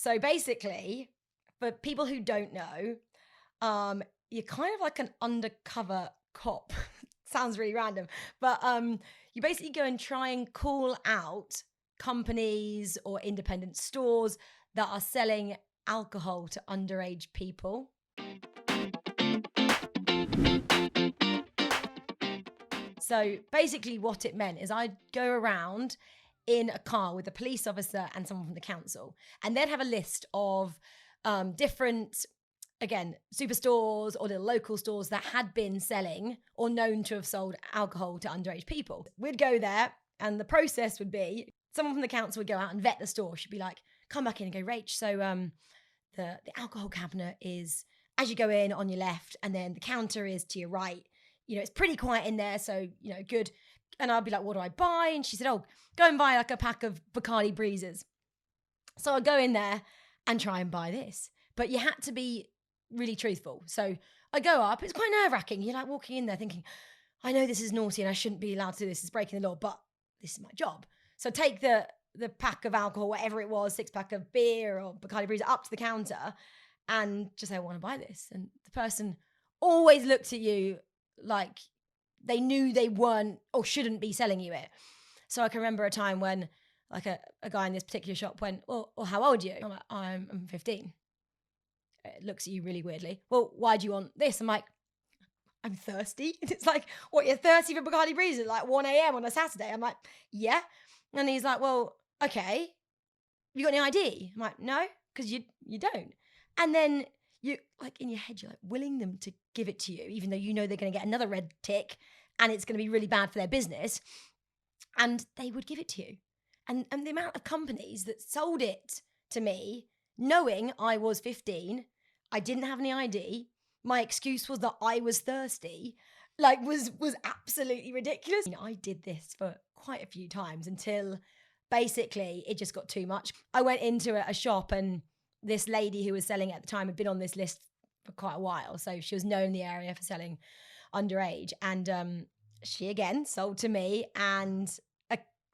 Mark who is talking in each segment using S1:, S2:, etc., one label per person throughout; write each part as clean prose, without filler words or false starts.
S1: So basically, for people who don't know, you're kind of like an undercover cop. Sounds really random, but you basically go and try and call out companies or independent stores that are selling alcohol to underage people. So basically what it meant is I'd go around in a car with a police officer and someone from the council, and they'd have a list of different, again, superstores or little local stores that had been selling or known to have sold alcohol to underage people. We'd go there, and the process would be someone from the council would go out and vet the store. She'd be like, come back in and go, Rach, so the alcohol cabinet is as you go in on your left, and then the counter is to your right. You know, it's pretty quiet in there, so, you know, good. And I'd be like, what do I buy? And she said, oh, go and buy like a pack of Bacardi Breezes. So I'd go in there and try and buy this. But you had to be really truthful. So I go up, it's quite nerve-wracking. You're like walking in there thinking, I know this is naughty and I shouldn't be allowed to do this, it's breaking the law, but this is my job. So take the pack of alcohol, whatever it was, 6-pack of beer or Bacardi Breezer, up to the counter and just say, I want to buy this. And the person always looked at you like they knew they weren't or shouldn't be selling you it. So I can remember a time when like a guy in this particular shop went, well, how old are you? I'm like, I'm 15. It looks at you really weirdly. Well, why do you want this? I'm like, I'm thirsty. And it's like, what, you're thirsty for Bacardi Breeze at like 1 a.m. on a Saturday? I'm like, yeah. And he's like, well, okay. You got any ID? I'm like, no, because you don't. And then you, like in your head, you're like willing them to give it to you, even though you know they're going to get another red tick and it's going to be really bad for their business. And they would give it to you. And the amount of companies that sold it to me, knowing I was 15, I didn't have any ID, my excuse was that I was thirsty, like was absolutely ridiculous. You know, I did this for quite a few times until basically it just got too much. I went into a shop and this lady who was selling it at the time had been on this list for quite a while. So she was known in the area for selling underage. And she again sold to me and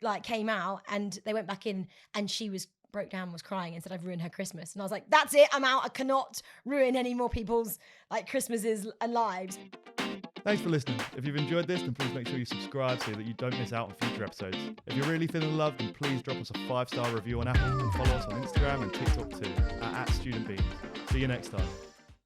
S1: like came out and they went back in and she was broke down, was crying and said, I've ruined her Christmas. And I was like, that's it, I'm out. I cannot ruin any more people's like Christmases and lives.
S2: Thanks for listening. If you've enjoyed this, then please make sure you subscribe so that you don't miss out on future episodes. If you're really feeling loved, then please drop us a 5-star review on Apple and follow us on Instagram and TikTok too, at StudentBeans. See you next time.